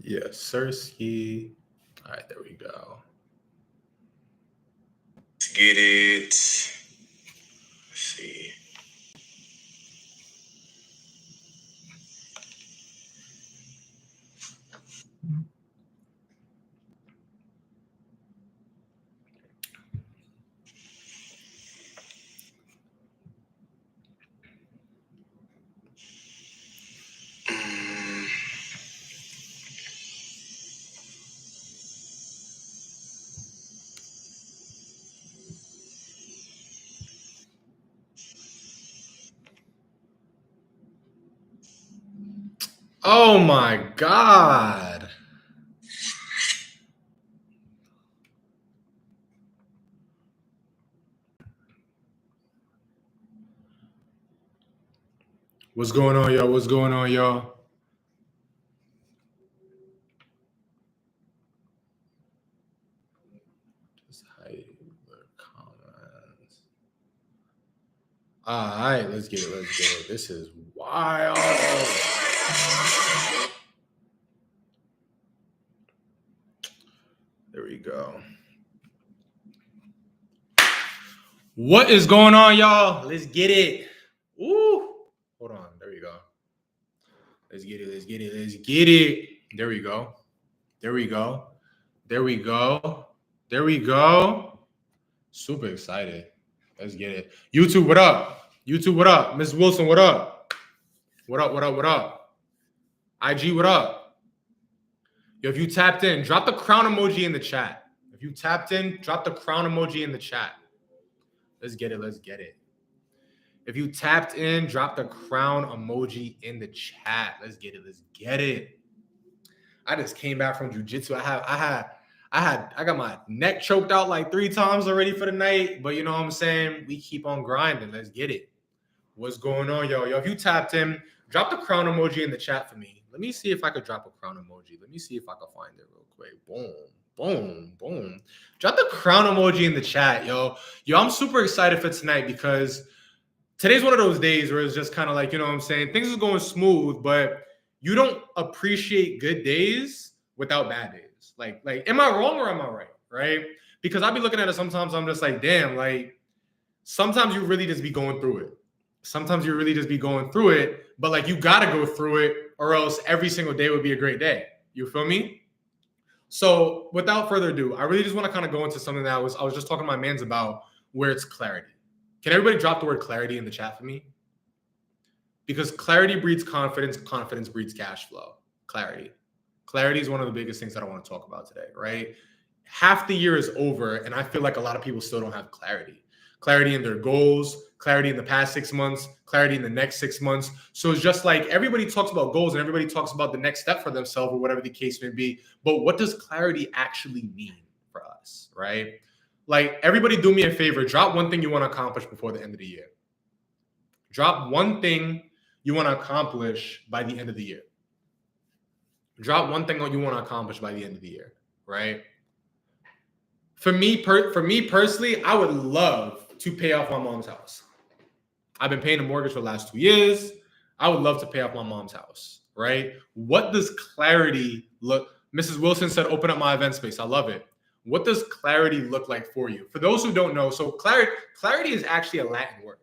Yes, Sirski. All right, there we go. Let's get it. Let's see. Oh my God. What's going on, y'all? What's going on, y'all? Just hide the comments. All right, let's get it. Let's get it. This is wild. There we go. What is going on, y'all? Let's get it. Woo. Hold on. There we go. Let's get it. Let's get it. Let's get it. There we go. There we go. There we go. There we go. Super excited. Let's get it. YouTube, what up? YouTube, what up? Miss Wilson, what up? What up? What up? What up? IG, what up? Yo, if you tapped in, drop the crown emoji in the chat. If you tapped in, drop the crown emoji in the chat. Let's get it. Let's get it. If you tapped in, drop the crown emoji in the chat. Let's get it. Let's get it. I just came back from jiu-jitsu. I got my neck choked out like 3 times already for the night. But you know what I'm saying? We keep on grinding. Let's get it. What's going on, y'all? Yo, if you tapped in, drop the crown emoji in the chat for me. Let me see if I could drop a crown emoji. Let me see if I can find it real quick. Boom, boom, boom. Drop the crown emoji in the chat, yo. Yo, I'm super excited for tonight because today's one of those days where it's just kind of like, you know what I'm saying? Things are going smooth, but you don't appreciate good days without bad days. Like, am I wrong or am I right? Right? Because I'll be looking at it sometimes, I'm just like, damn, like, sometimes you really just be going through it. Sometimes you really just be going through it, but like you got to go through it or else every single day would be a great day. You feel me? So without further ado, I really just want to kind of go into something that I was just talking to my mans about, where it's clarity. Can everybody drop the word clarity in the chat for me? Because clarity breeds confidence. Confidence breeds cash flow. Clarity. Clarity is one of the biggest things that I want to talk about today, right? Half the year is over, and I feel like a lot of people still don't have clarity. Clarity in their goals, clarity in the past 6 months, clarity in the next 6 months. So it's just like everybody talks about goals and everybody talks about the next step for themselves or whatever the case may be. But what does clarity actually mean for us, right? Like, everybody do me a favor. Drop one thing you want to accomplish before the end of the year. Drop one thing you want to accomplish by the end of the year. Drop one thing you want to accomplish by the end of the year, right? For me personally, I would love to pay off my mom's house. I've been paying a mortgage for the last 2 years. I would love to pay off my mom's house, right? What does clarity look? Mrs. Wilson said, open up my event space. I love it. What does clarity look like for you? For those who don't know, so clarity is actually a Latin word,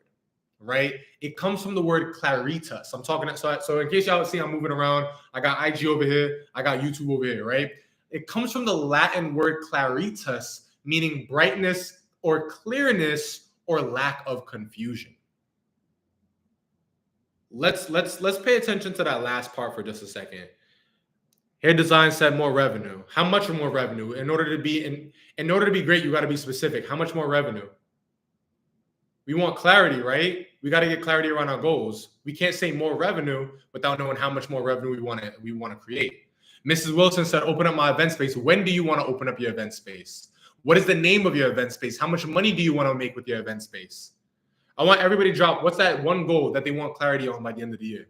right? It comes from the word claritas. I'm talking, so in case y'all see I'm moving around, I got IG over here, I got YouTube over here, right? It comes from the Latin word claritas, meaning brightness or clearness or lack of confusion. Let's pay attention to that last part for just a second. Hair design said more revenue. How much more revenue? In order to be great, you got to be specific. How much more revenue? We want clarity, right? We got to get clarity around our goals. We can't say more revenue without knowing how much more revenue we want to create. Mrs. Wilson said, open up my event space. When do you want to open up your event space? What is the name of your event space? How much money do you want to make with your event space? I want everybody to drop, what's that one goal that they want clarity on by the end of the year?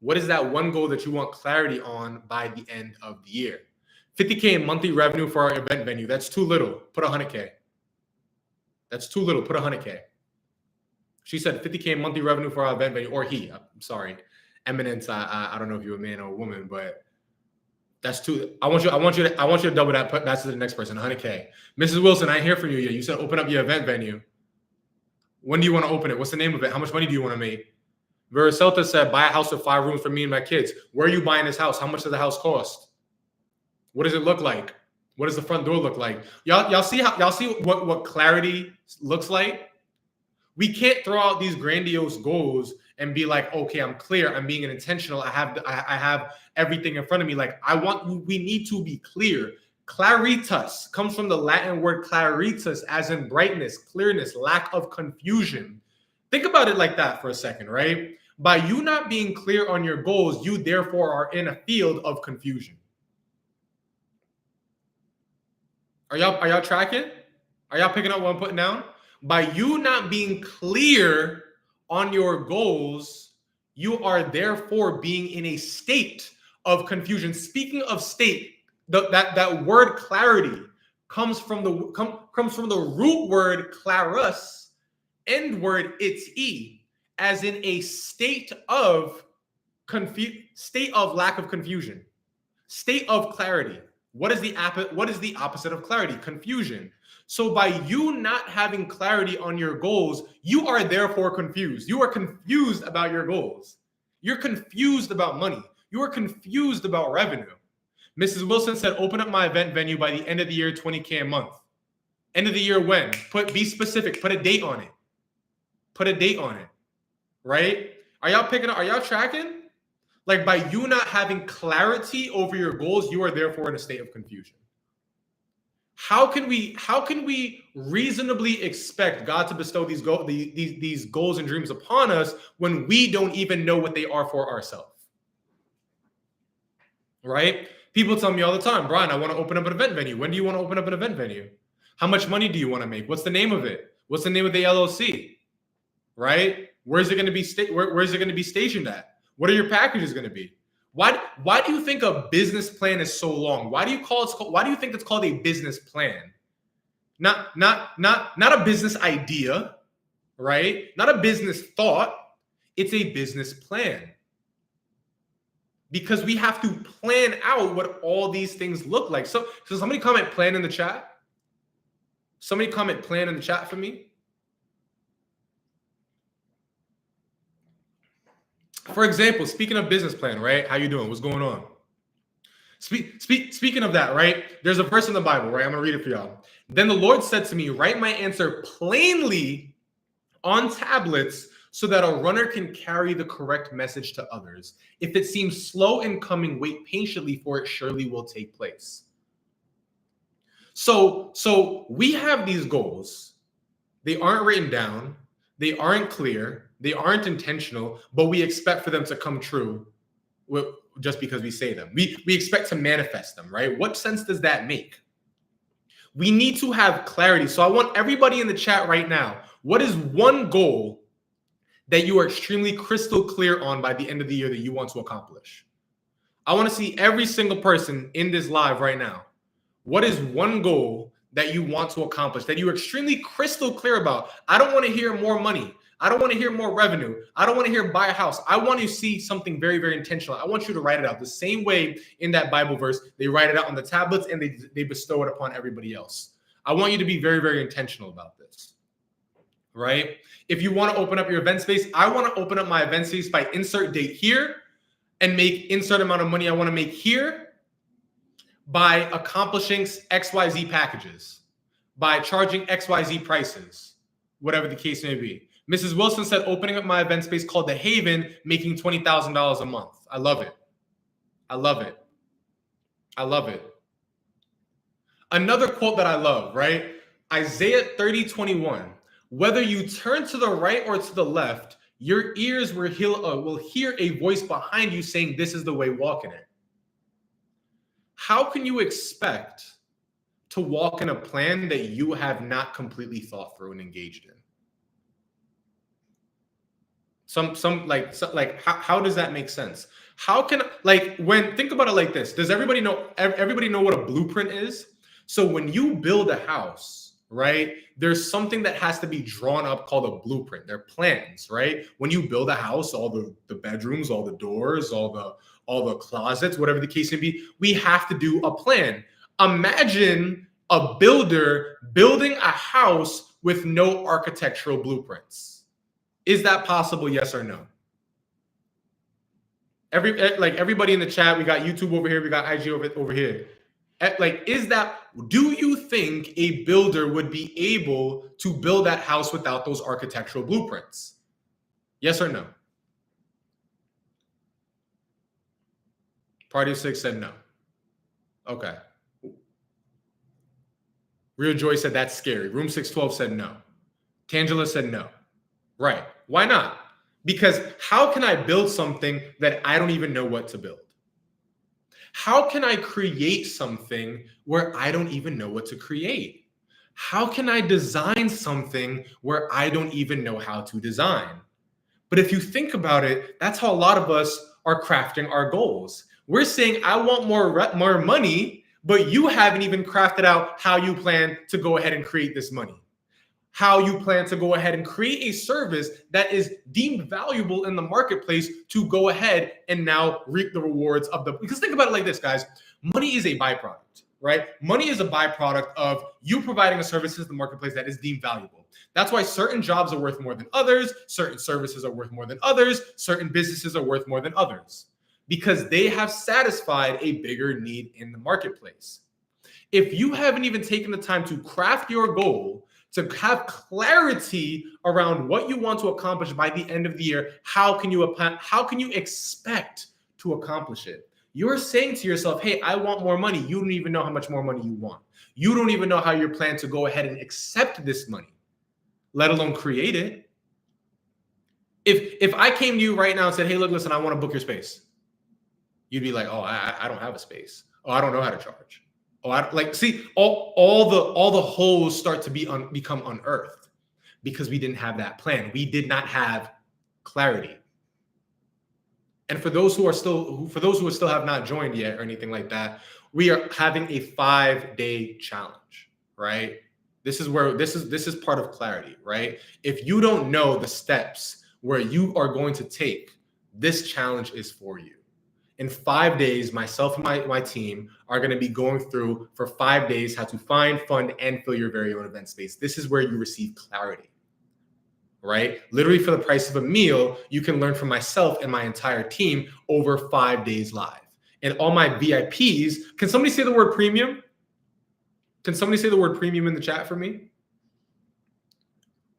What is that one goal that you want clarity on by the end of the year? 50K in monthly revenue for our event venue. That's too little. Put 100K. That's too little. Put 100K. She said 50K in monthly revenue for our event venue, or he. I'm sorry. Eminence, I don't know if you're a man or a woman, but That's two. I want you to double that. Put that to the next person. 100K. Mrs. Wilson, I ain't hear from you yet. You said open up your event venue. When do you want to open it? What's the name of it? How much money do you want to make? Vericelta said, buy a house with 5 rooms for me and my kids. Where are you buying this house? How much does the house cost? What does it look like? What does the front door look like? Y'all see what clarity looks like? We can't throw out these grandiose goals and be like, okay, I'm clear. I'm being intentional. I have everything in front of me. Like we need to be clear. Claritas comes from the Latin word claritas, as in brightness, clearness, lack of confusion. Think about it like that for a second, right? By you not being clear on your goals, you therefore are in a field of confusion. Are y'all tracking? Are y'all picking up what I'm putting down? By you not being clear on your goals, you are therefore being in a state of confusion. Speaking of state, that word clarity comes from the root word clarus, end word its as in a state of lack of confusion, state of clarity. What is the opposite of clarity? Confusion. So by you not having clarity on your goals, you are therefore confused. You are confused about your goals. You're confused about money. You are confused about revenue. Mrs. Wilson said, open up my event venue by the end of the year, 20K a month. End of the year when? Be specific. Put a date on it. Put a date on it. Right? Are y'all tracking? Like by you not having clarity over your goals, you are therefore in a state of confusion. How can we reasonably expect God to bestow these goals and dreams upon us when we don't even know what they are for ourselves? Right? People tell me all the time, Brian, I want to open up an event venue. When do you want to open up an event venue? How much money do you want to make? What's the name of it? What's the name of the LLC? Right? Where's it going to be where's it going to be stationed at? What are your packages going to be? Why do you think a business plan is so long? Why do you think it's called a business plan? Not a business idea, right? Not a business thought. It's a business plan. Because we have to plan out what all these things look like. So somebody comment plan in the chat. Somebody comment plan in the chat for me. For example, speaking of business plan, right? How you doing? What's going on? Speaking of that, right? There's a verse in the Bible, right? I'm going to read it for y'all. Then the Lord said to me, write my answer plainly on tablets so that a runner can carry the correct message to others. If it seems slow in coming, wait patiently, for it surely will take place. So we have these goals. They aren't written down. They aren't clear. They aren't intentional, but we expect for them to come true just because we say them. We expect to manifest them, right? What sense does that make? We need to have clarity. So I want everybody in the chat right now, what is one goal that you are extremely crystal clear on by the end of the year that you want to accomplish? I want to see every single person in this live right now. What is one goal that you want to accomplish that you're extremely crystal clear about? I don't want to hear more money. I don't want to hear more revenue. I don't want to hear buy a house. I want to see something very, very intentional. I want you to write it out the same way in that Bible verse. They write it out on the tablets and they bestow it upon everybody else. I want you to be very, very intentional about this, right? If you want to open up your event space, I want to open up my event space by insert date here and make insert amount of money I want to make here by accomplishing XYZ packages, by charging XYZ prices, whatever the case may be. Mrs. Wilson said, opening up my event space called The Haven, making $20,000 a month. I love it. I love it. I love it. Another quote that I love, right? Isaiah 30:21. Whether you turn to the right or to the left, your ears will hear a voice behind you saying, this is the way, walk in it. How can you expect to walk in a plan that you have not completely thought through and engaged in? How does that make sense? How can, think about it like this. Does everybody know what a blueprint is? So when you build a house, right, there's something that has to be drawn up called a blueprint. They're plans, right? When you build a house, all the bedrooms, all the doors, all all the closets, whatever the case may be. We have to do a plan. Imagine a builder building a house with no architectural blueprints. Is that possible? Yes or no? Everybody in the chat, we got YouTube over here, we got IG over here. Do you think a builder would be able to build that house without those architectural blueprints? Yes or no? Party of 6 said no. Okay. Real Joy said that's scary. Room 612 said no. Tangela said no. Right. Why not? Because how can I build something that I don't even know what to build? How can I create something where I don't even know what to create? How can I design something where I don't even know how to design? But if you think about it, that's how a lot of us are crafting our goals. We're saying, I want more money, but you haven't even crafted out how you plan to go ahead and create this money. How you plan to go ahead and create a service that is deemed valuable in the marketplace to go ahead and now reap the rewards of because think about it like this, guys. Money is a byproduct, right? Money is a byproduct of you providing a service in the marketplace that is deemed valuable. That's why certain jobs are worth more than others. Certain services are worth more than others. Certain businesses are worth more than others because they have satisfied a bigger need in the marketplace. If you haven't even taken the time to craft your goal, to have clarity around what you want to accomplish by the end of the year, how can you expect to accomplish it? You're saying to yourself, hey, I want more money. You don't even know how much more money you want. You don't even know how you plan to go ahead and accept this money, let alone create it. If I came to you right now and said, hey, look, listen, I want to book your space. You'd be like, oh, I don't have a space. Oh, I don't know how to charge. Oh, all the holes start to become unearthed because we didn't have that plan. We did not have clarity. And for those who still have not joined yet or anything like that, we are having a 5-day challenge, right? This is part of clarity, right? If you don't know the steps where you are going to take, this challenge is for you. In 5 days, myself and my team are going to be going through for 5 days how to find, fund, and fill your very own event space. This is where you receive clarity, right? Literally for the price of a meal, you can learn from myself and my entire team over 5 days live. And all my VIPs, can somebody say the word premium? Can somebody say the word premium in the chat for me?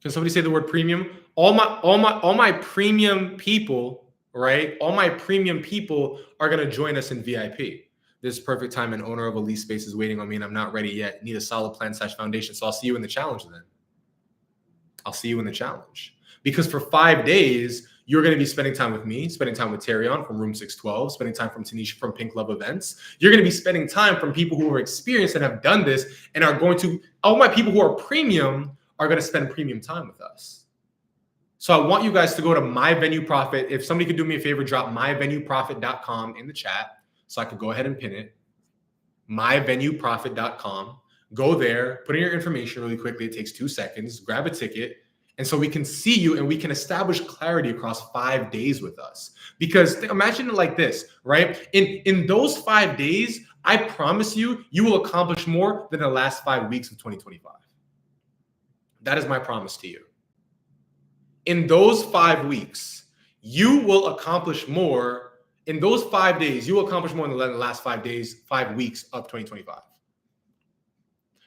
Can somebody say the word premium? All my premium people, right? All my premium people are going to join us in VIP. This is perfect time. An owner of a lease space is waiting on me and I'm not ready yet. Need a solid plan / foundation. So I'll see you in the challenge then. I'll see you in the challenge. Because for 5 days, you're going to be spending time with me, spending time with Terrion from Room 612, spending time from Tanisha from Pink Love Events. You're going to be spending time from people who are experienced and have done this and are going to, all my people who are premium are going to spend premium time with us. So I want you guys to go to My Venue Profit. If somebody could do me a favor, drop myvenueprofit.com in the chat so I could go ahead and pin it. Myvenueprofit.com. Go there, put in your information really quickly. It takes 2 seconds. Grab a ticket. And so we can see you and we can establish clarity across 5 days with us. Because imagine it like this, right? In those 5 days, I promise you, you will accomplish more than the last 5 weeks of 2025. That is my promise to you. In those 5 weeks, you will accomplish more. In those 5 days, you will accomplish more than the last 5 weeks of 2025.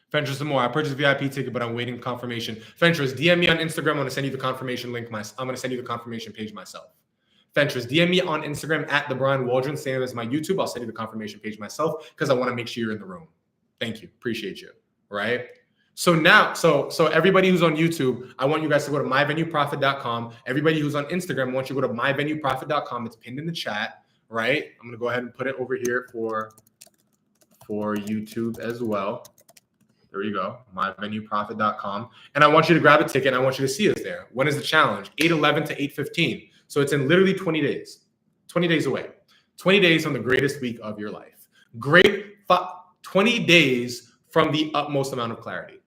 Fentress, some more. I purchased a VIP ticket, but I'm waiting confirmation. Fentress, DM me on Instagram. I'm going to send you the confirmation link. I'm going to send you the confirmation page myself. Fentress, DM me on Instagram at the Brian Waldron. Same as my YouTube. I'll send you the confirmation page myself because I want to make sure you're in the room. Thank you. Appreciate you. Right? So now, so everybody who's on YouTube, I want you guys to go to myvenueprofit.com. Everybody who's on Instagram, I want you to go to myvenueprofit.com. It's pinned in the chat, right? I'm going to go ahead and put it over here for YouTube as well. There you go, myvenueprofit.com. And I want you to grab a ticket and I want you to see us there. When is the challenge? 8/11 to 8/15. So it's in literally 20 days. 20 days away. 20 days from the greatest week of your life. 20 days from the utmost amount of clarity.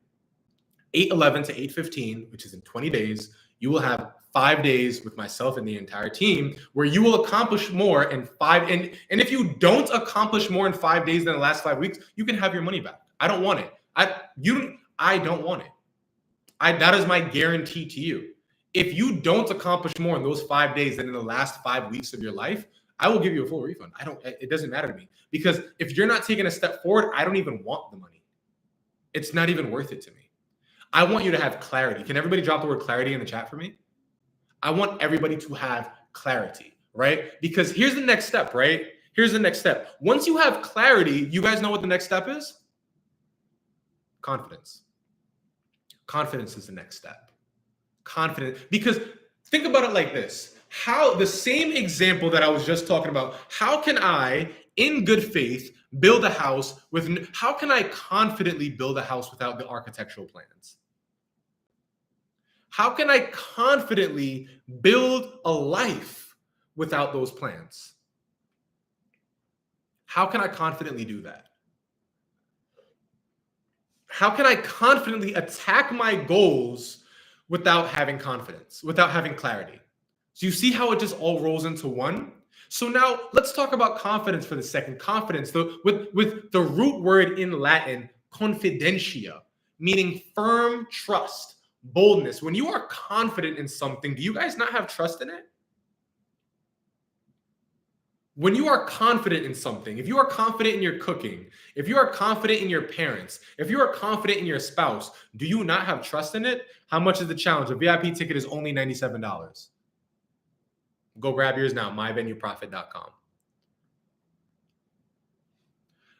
8/11 to 8/15, which is in 20 days, you will have 5 days with myself and the entire team where you will accomplish more in 5. And if you don't accomplish more in 5 days than the last 5 weeks, you can have your money back. I don't want it. I don't want it. That is my guarantee to you. If you don't accomplish more in those 5 days than in the last 5 weeks of your life, I will give you a full refund. It doesn't matter to me, because if you're not taking a step forward, I don't even want the money. It's not even worth it to me. I want you to have clarity. Can everybody drop the word clarity in the chat for me? I want everybody to have clarity, right? Because here's the next step, right? Here's the next step. Once you have clarity, you guys know what the next step is? Confidence. Confidence is the next step. Confidence. Because think about it like this. How the same example that I was just talking about, how can I, in good faith, build a house with, how can I confidently build a house without the architectural plans? How can I confidently build a life without those plans? How can I confidently do that? How can I confidently attack my goals without having confidence, without having clarity? So you see how it just all rolls into one? So now let's talk about confidence for the second. Confidence, with the root word in Latin, confidentia, meaning firm trust, boldness. When you are confident in something, do you guys not have trust in it? When you are confident in something, if you are confident in your cooking, if you are confident in your parents, if you are confident in your spouse, do you not have trust in it? How much is the challenge? A VIP ticket is only $97. Go grab yours now, myvenueprofit.com.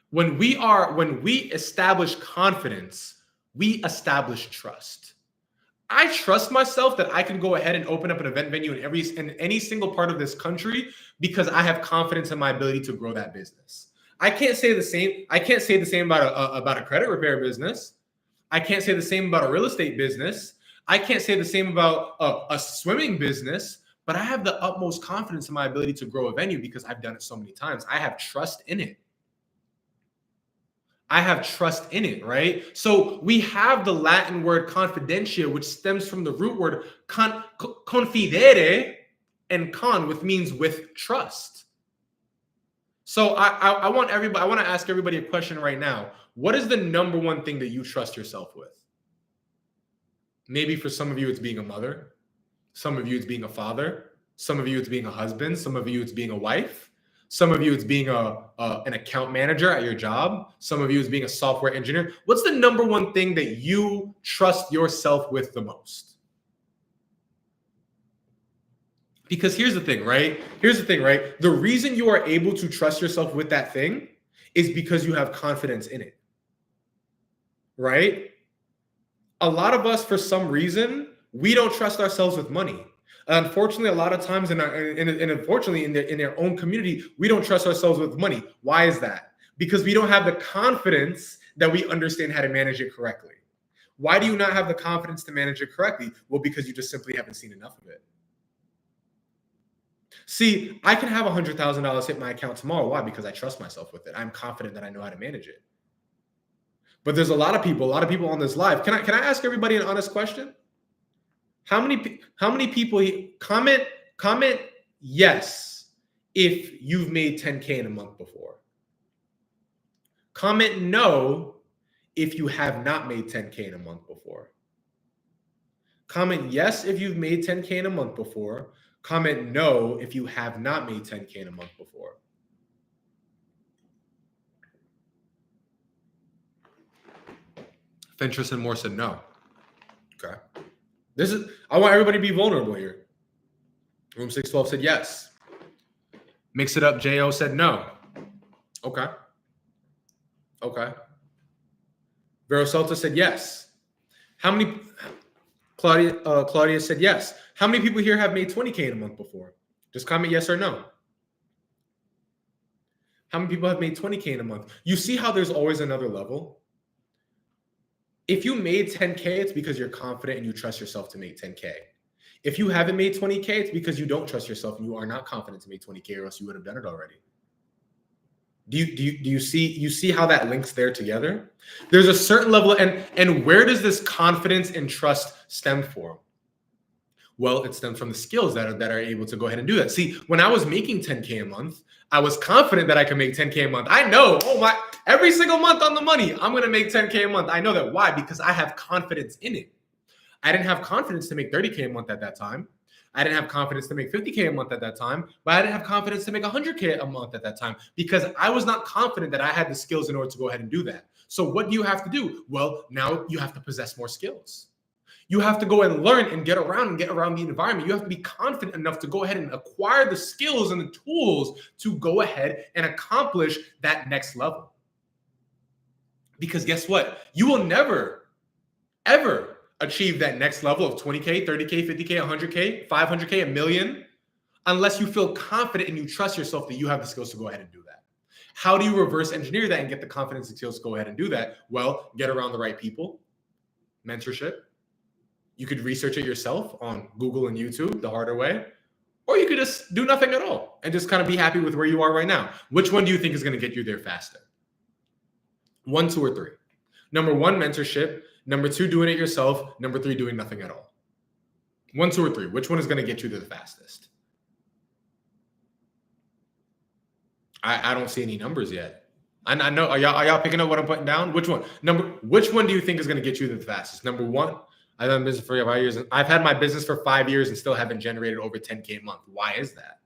When we establish confidence, we establish trust. I trust myself that I can go ahead and open up an event venue in any single part of this country because I have confidence in my ability to grow that business. I can't say the same about a credit repair business. I can't say the same about a real estate business. I can't say the same about a swimming business, but I have the utmost confidence in my ability to grow a venue because I've done it so many times. I have trust in it. I have trust in it, right? So we have the Latin word confidentia, which stems from the root word confidere and which means with trust. So I want to ask everybody a question right now. What is the number one thing that you trust yourself with? Maybe for some of you, it's being a mother. Some of you, it's being a father. Some of you, it's being a husband. Some of you, it's being a wife. Some of you, it's being an account manager at your job. Some of you, it's being a software engineer. What's the number one thing that you trust yourself with the most? Because here's the thing, right? The reason you are able to trust yourself with that thing is because you have confidence in it, right? A lot of us, for some reason, we don't trust ourselves with money. Unfortunately, a lot of times in their own community, we don't trust ourselves with money. Why is that? Because we don't have the confidence that we understand how to manage it correctly. Why do you not have the confidence to manage it correctly? Well, because you just simply haven't seen enough of it. See, I can have $100,000 hit my account tomorrow. Why? Because I trust myself with it. I'm confident that I know how to manage it. But there's a lot of people on this live. Can I ask everybody an honest question? How many people comment yes if you've made 10K in a month before? Comment no if you have not made 10K in a month before. Comment yes if you've made 10K in a month before. Comment no if you have not made 10K in a month before. Fentress and Moore said no. Okay. I want everybody to be vulnerable here. Room 612 said yes. Mix It Up JO said no. Okay. Vero Celta said yes. How many? Claudia said yes. How many people here have made 20K in a month before? Just comment yes or no. How many people have made 20K in a month? You see how there's always another level? If you made 10K, it's because you're confident and you trust yourself to make 10K. If you haven't made 20K, it's because you don't trust yourself and you are not confident to make 20K, or else you would have done it already. Do you see how that links there together? There's a certain level, and where does this confidence and trust stem from? Well, it stems from the skills that are able to go ahead and do that. See, when I was making 10K a month, I was confident that I could make 10K a month. I know, every single month on the money, I'm going to make 10K a month. I know that. Why? Because I have confidence in it. I didn't have confidence to make 30K a month at that time. I didn't have confidence to make 50K a month at that time, but I didn't have confidence to make 100K a month at that time because I was not confident that I had the skills in order to go ahead and do that. So what do you have to do? Well, now you have to possess more skills. You have to go and learn and get around the environment. You have to be confident enough to go ahead and acquire the skills and the tools to go ahead and accomplish that next level. Because guess what? You will never, ever achieve that next level of 20K, 30K, 50K, 100K, 500K, $1 million, unless you feel confident and you trust yourself that you have the skills to go ahead and do that. How do you reverse engineer that and get the confidence and skills to go ahead and do that? Well, get around the right people, mentorship. You could research it yourself on Google and YouTube the harder way, or you could just do nothing at all and just kind of be happy with where you are right now. Which one do you think is going to get you there faster? 1, 2, or 3? Number 1, mentorship. Number 2, doing it yourself. Number 3, doing nothing at all. 1, 2, or 3. Which one is going to get you there the fastest? I don't see any numbers yet. I know. Are y'all picking up what I'm putting down? Which one? Which one do you think is going to get you there the fastest? Number 1, I've done business for 5 years. I've had my business for 5 years and still haven't generated over 10K a month. Why is that?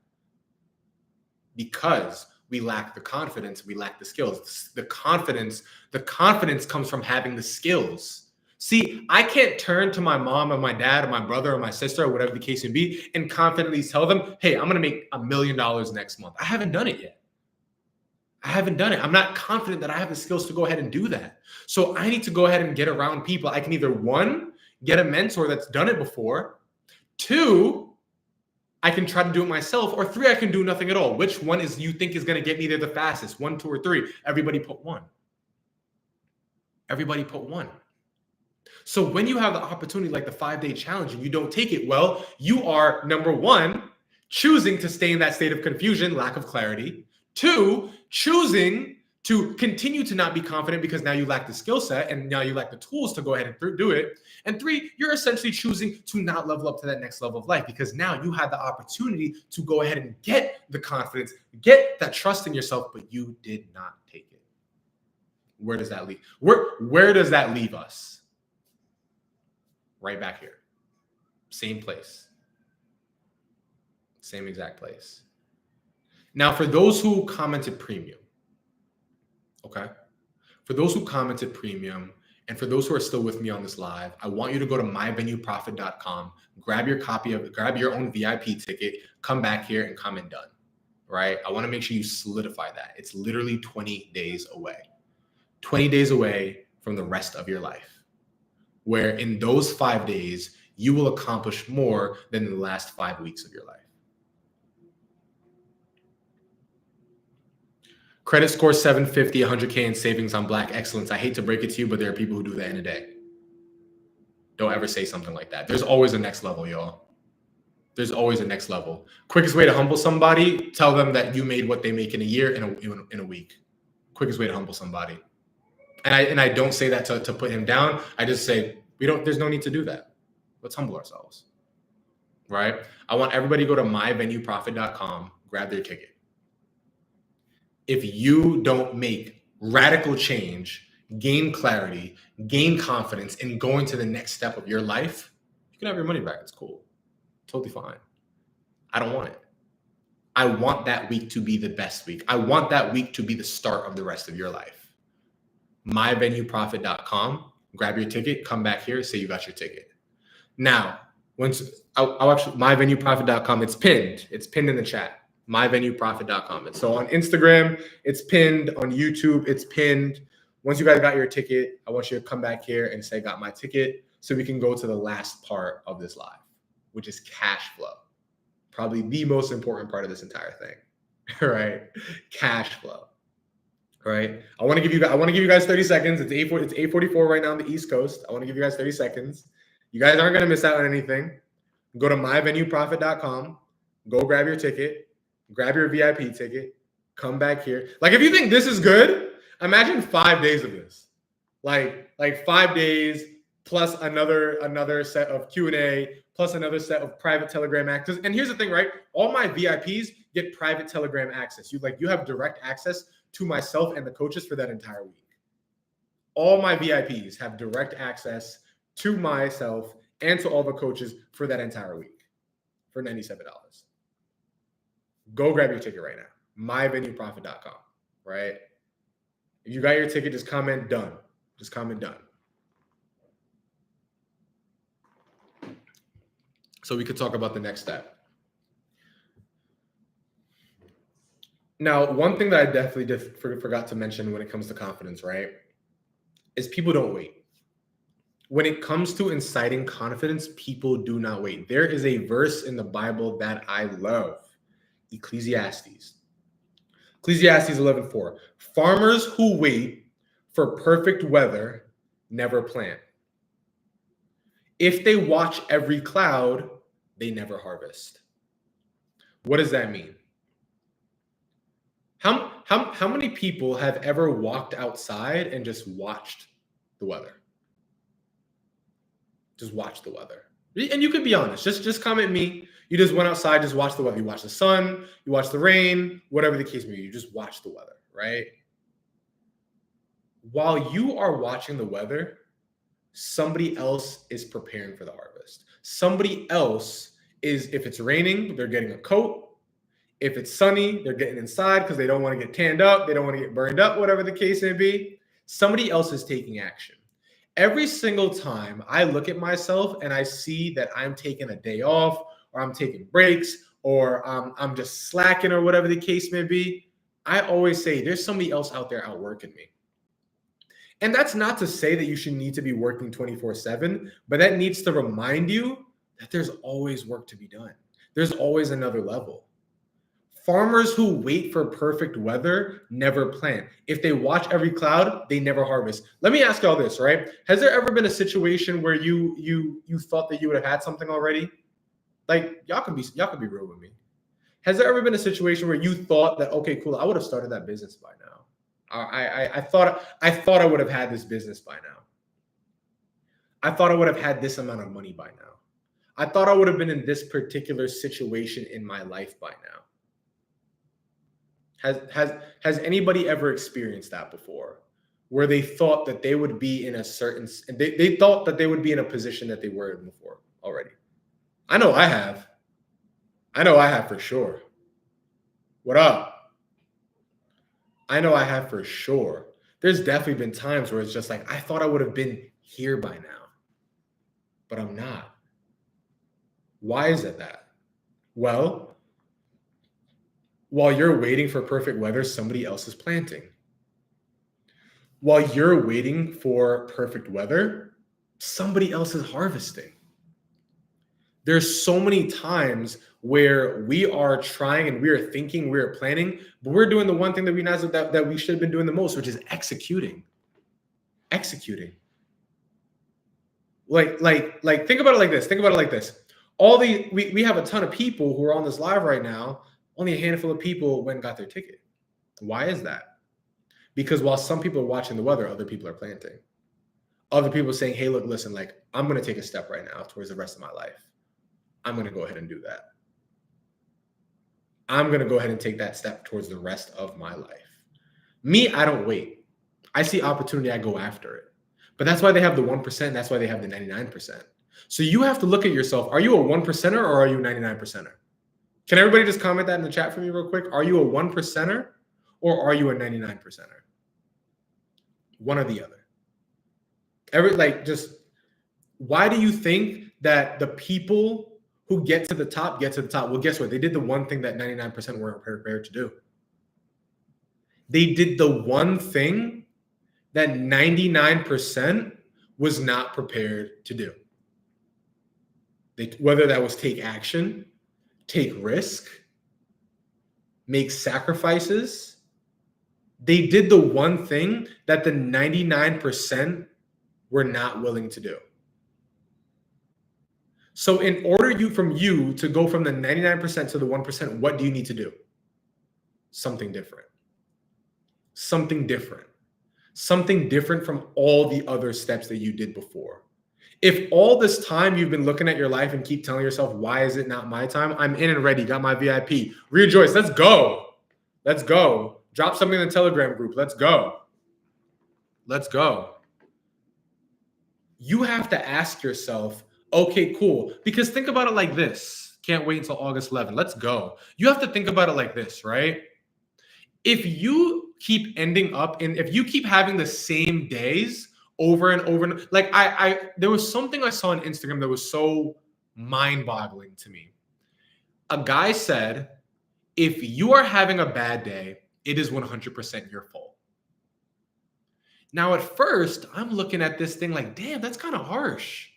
Because we lack the confidence. We lack the skills. The confidence comes from having the skills. See, I can't turn to my mom or my dad or my brother or my sister or whatever the case may be and confidently tell them, hey, I'm going to make $1 million next month. I haven't done it yet. I haven't done it. I'm not confident that I have the skills to go ahead and do that. So I need to go ahead and get around people. I can either 1, get a mentor that's done it before. 2, I can try to do it myself. Or 3, I can do nothing at all. Which one is you think is going to get me there the fastest? 1, 2, or 3? Everybody put 1. Everybody put 1. So when you have the opportunity like the 5-day challenge and you don't take it, well, you are, number 1, choosing to stay in that state of confusion, lack of clarity. 2, choosing to continue to not be confident because now you lack the skill set and now you lack the tools to go ahead and do it. And 3, you're essentially choosing to not level up to that next level of life because now you have the opportunity to go ahead and get the confidence, get that trust in yourself, but you did not take it. Where does that leave? Where does that leave us? Right back here. Same place. Same exact place. Now, for those who commented premium, okay? For those who commented premium, and for those who are still with me on this live, I want you to go to myvenueprofit.com, grab your own VIP ticket, come back here and comment done, right? I want to make sure you solidify that. It's literally 20 days away. 20 days away from the rest of your life, where in those 5 days, you will accomplish more than the last 5 weeks of your life. Credit score 750, 100K in savings on Black excellence. I hate to break it to you, but there are people who do that in a day. Don't ever say something like that. There's always a next level, y'all. There's always a next level. Quickest way to humble somebody, tell them that you made what they make in a year in a week. Quickest way to humble somebody. And I don't say that to put him down. I just say, there's no need to do that. Let's humble ourselves, right? I want everybody to go to myvenueprofit.com, grab their ticket. If you don't make radical change, gain clarity, gain confidence in going to the next step of your life, you can have your money back. It's cool. Totally fine. I don't want it. I want that week to be the best week. I want that week to be the start of the rest of your life. myvenueprofit.com, grab your ticket, come back here, say you got your ticket. Now, I'll actually, myvenueprofit.com, it's pinned. It's pinned in the chat. myvenueprofit.com. And so on Instagram, it's pinned. On YouTube, it's pinned. Once you guys got your ticket, I want you to come back here and say, got my ticket, so we can go to the last part of this live, which is cash flow. Probably the most important part of this entire thing, right? Cash flow, right? I want to give you guys 30 seconds. It's 8:44 right now on the East Coast. I want to give you guys 30 seconds. You guys aren't going to miss out on anything. Go to myvenueprofit.com, go grab your ticket, grab your VIP ticket, come back here. Like, if you think this is good, imagine 5 days of this. Like 5 days, plus another set of Q&A, plus another set of private Telegram access. And here's the thing, right? All my VIPs get private Telegram access. You have direct access to myself and the coaches for that entire week. All my VIPs have direct access to myself and to all the coaches for that entire week for $97. Go grab your ticket right now. myvenueprofit.com, right? If you got your ticket, just comment done. Just comment done. So we could talk about the next step. Now, one thing that I definitely forgot to mention when it comes to confidence, right, is people don't wait. When it comes to inciting confidence, people do not wait. There is a verse in the Bible that I love, Ecclesiastes 11:4. Farmers who wait for perfect weather never plant. If they watch every cloud, they never harvest. What does that mean? How many people have ever walked outside and just watched the weather? Just watch the weather. And you could be honest. Just comment me. You just went outside, just watch the weather. You watch the sun, you watch the rain, whatever the case may be. You just watch the weather, right? While you are watching the weather, somebody else is preparing for the harvest. Somebody else is, if it's raining, they're getting a coat. If it's sunny, they're getting inside because they don't want to get tanned up. They don't want to get burned up, whatever the case may be. Somebody else is taking action. Every single time I look at myself and I see that I'm taking a day off or I'm taking breaks or I'm just slacking or whatever the case may be, I always say there's somebody else out there outworking me. And that's not to say that you should need to be working 24/7, but that needs to remind you that there's always work to be done. There's always another level. Farmers who wait for perfect weather never plant. If they watch every cloud, they never harvest. Let me ask y'all this, right? Has there ever been a situation where you thought that you would have had something already? Like y'all could be real with me. Has there ever been a situation where you thought that, okay, cool, I would have started that business by now? I thought I would have had this business by now. I thought I would have had this amount of money by now. I thought I would have been in this particular situation in my life by now. Has anybody ever experienced that before, where they thought that they would be in a certain, they thought that they would be in a position that they were in before already? I know I have. I know I have for sure. What up? I know I have for sure. There's definitely been times where it's just like, I thought I would have been here by now, but I'm not. Why is it that? Well, while you're waiting for perfect weather, somebody else is planting. While you're waiting for perfect weather, somebody else is harvesting. There's so many times where we are trying and we are thinking, we are planning, but we're doing the one thing that we should have been doing the most, which is executing. Executing. Like think about it like this. Think about it like this. We have a ton of people who are on this live right now. Only a handful of people went and got their ticket. Why is that? Because while some people are watching the weather, other people are planting. Other people are saying, hey, look, listen, like I'm going to take a step right now towards the rest of my life. I'm going to go ahead and do that. I'm going to go ahead and take that step towards the rest of my life. Me, I don't wait. I see opportunity, I go after it. But that's why they have the 1%. That's why they have the 99%. So you have to look at yourself. Are you a 1%er or are you a 99%er? Can everybody just comment that in the chat for me real quick? Are you a 1%er or are you a 99%er? One or the other. Why do you think that the people who get to the top get to the top? Well, guess what? They did the one thing that 99% weren't prepared to do. They did the one thing that 99% was not prepared to do. Whether that was take action, take risk, make sacrifices. They did the one thing that the 99% were not willing to do. So in order from you to go from the 99% to the 1%, what do you need to do? Something different. Something different. Something different from all the other steps that you did before. If all this time you've been looking at your life and keep telling yourself, why is it not my time? I'm in and ready. Got my VIP. Rejoice. Let's go. Let's go. Drop something in the Telegram group. Let's go. Let's go. You have to ask yourself, okay, cool. Because think about it like this. Can't wait until August 11th. Let's go. You have to think about it like this, right? If you keep ending up if you keep having the same days over and over, and like there was something I saw on Instagram that was so mind-boggling to me. A guy said, if you are having a bad day, it is 100% your fault. Now, at first, I'm looking at this thing like, damn, that's kind of harsh.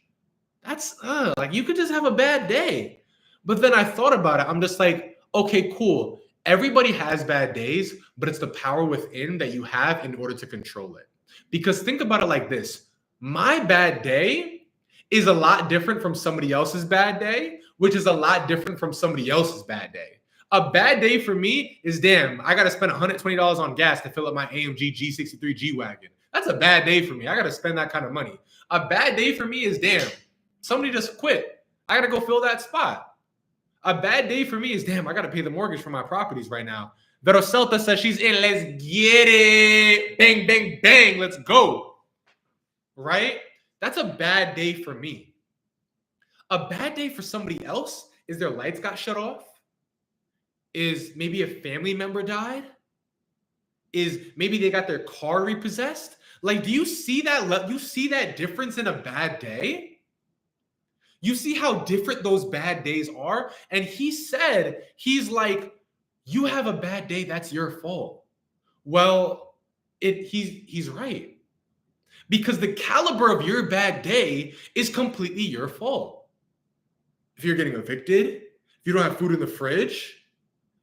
That's like you could just have a bad day. But then I thought about it. I'm just like, okay, cool. Everybody has bad days, but it's the power within that you have in order to control it. Because think about it like this. My bad day is a lot different from somebody else's bad day, which is a lot different from somebody else's bad day. A bad day for me is, damn, I got to spend $120 on gas to fill up my AMG G63 G-Wagon. That's a bad day for me. I got to spend that kind of money. A bad day for me is, damn, somebody just quit. I got to go fill that spot. A bad day for me is, damn, I got to pay the mortgage for my properties right now. Vero Celta says she's in. Let's get it. Bang, bang, bang. Let's go. Right? That's a bad day for me. A bad day for somebody else is their lights got shut off. Is maybe a family member died. Is maybe they got their car repossessed. Like, do you see that? You see that difference in a bad day? You see how different those bad days are? And he said, he's like, you have a bad day, that's your fault. Well, he's right. Because the caliber of your bad day is completely your fault. If you're getting evicted, if you don't have food in the fridge,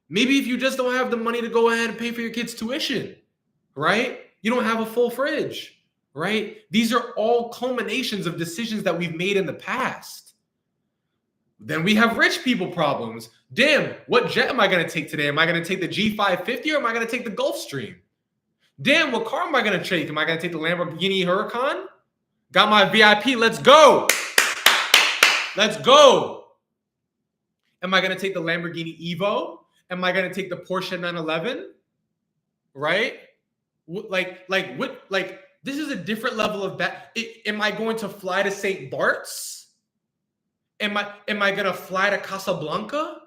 maybe if you just don't have the money to go ahead and pay for your kids' tuition, right? You don't have a full fridge, right? These are all culminations of decisions that we've made in the past. Then we have rich people problems. Damn, what jet am I going to take today? Am I going to take the G550 or am I going to take the Gulfstream? Damn, what car am I going to take? Am I going to take the Lamborghini Huracan? Got my VIP. Let's go. Let's go. Am I going to take the Lamborghini Evo? Am I going to take the Porsche 911? Right? Like, this is a different level of bad. Am I going to fly to St. Bart's? Am I going to fly to Casablanca?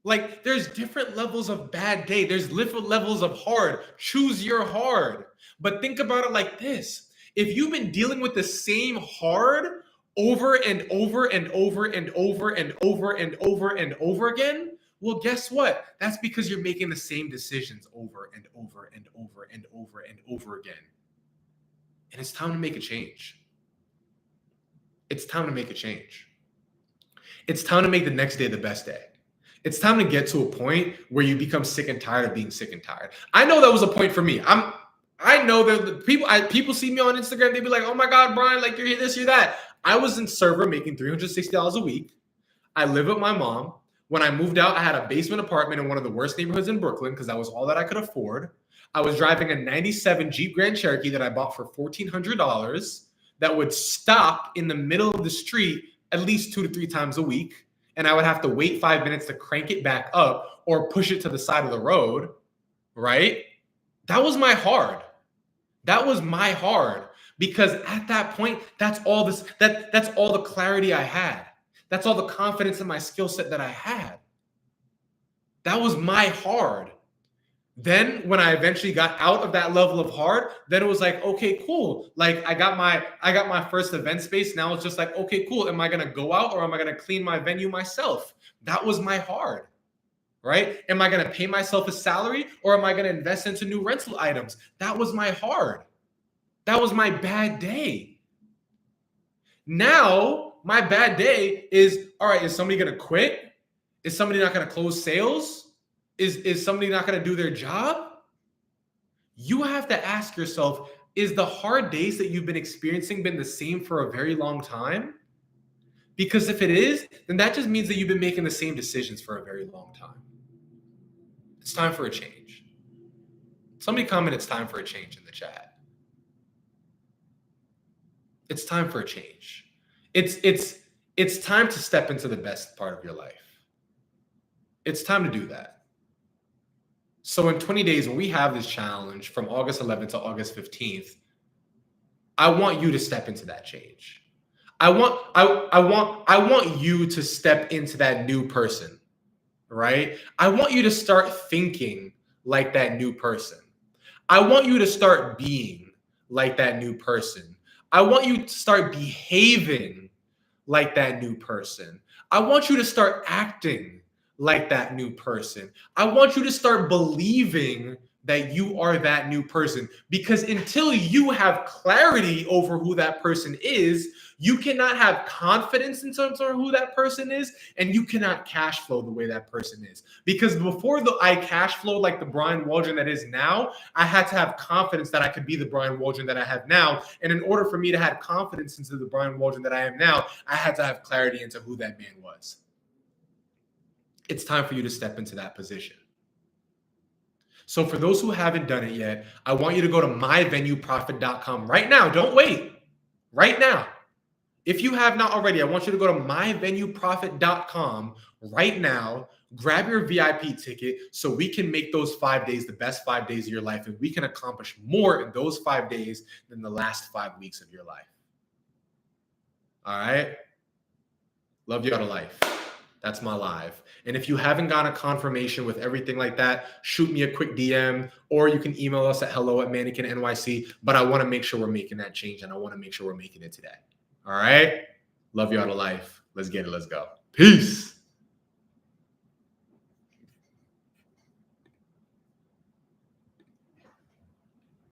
Like, there's different levels of bad day. There's different levels of hard. Choose your hard. But think about it like this. If you've been dealing with the same hard over and over and over and over and over and over and over again, well, guess what? That's because you're making the same decisions over and over and over and over and over again. And it's time to make a change. It's time to make a change. It's time to make the next day the best day. It's time to get to a point where you become sick and tired of being sick and tired. I know that was a point for me. I know that the people see me on Instagram, they be like, oh my God, Brian, like you're this, you're that. I was in server making $360 a week. I live with my mom. When I moved out, I had a basement apartment in one of the worst neighborhoods in Brooklyn because that was all that I could afford. I was driving a 97 Jeep Grand Cherokee that I bought for $1,400 that would stop in the middle of the street at least 2 to 3 times a week. And I would have to wait 5 minutes to crank it back up or push it to the side of the road, right? That was my hard. That was my hard. Because at that point, that's all the clarity I had. That's all the confidence in my skill set that I had. That was my hard. Then when I eventually got out of that level of hard, then it was like, okay, cool. Like I got my first event space. Now it's just like, okay, cool. Am I going to go out or am I going to clean my venue myself? That was my hard, right? Am I going to pay myself a salary or am I going to invest into new rental items? That was my hard. That was my bad day. Now my bad day is, all right, is somebody going to quit? Is somebody not going to close sales? Is somebody not going to do their job? You have to ask yourself, is the hard days that you've been experiencing been the same for a very long time? Because if it is, then that just means that you've been making the same decisions for a very long time. It's time for a change. Somebody comment, it's time for a change in the chat. It's time for a change. It's time to step into the best part of your life. It's time to do that. So in 20 days, when we have this challenge from August 11th to August 15th, I want you to step into that change. I want you to step into that new person, right? I want you to start thinking like that new person. I want you to start being like that new person. I want you to start behaving like that new person. I want you to start acting like that new person. I want you to start believing that you are that new person, because until you have clarity over who that person is, you cannot have confidence in terms of who that person is, and you cannot cash flow the way that person is. Because before I cash flowed like the Brian Waldron that is now, I had to have confidence that I could be the Brian Waldron that I have now. And in order for me to have confidence into the Brian Waldron that I am now, I had to have clarity into who that man was. It's time for you to step into that position. So for those who haven't done it yet, I want you to go to myvenueprofit.com right now. Don't wait. Right now. If you have not already, I want you to go to myvenueprofit.com right now. Grab your VIP ticket so we can make those 5 days the best 5 days of your life, and we can accomplish more in those 5 days than the last 5 weeks of your life. All right? Love you out of life. That's my live. And if you haven't gotten a confirmation with everything like that, shoot me a quick DM, or you can email us at hello@mannequinnyc. But I want to make sure we're making that change, and I want to make sure we're making it today. All right? Love you out of life. Let's get it. Let's go. Peace.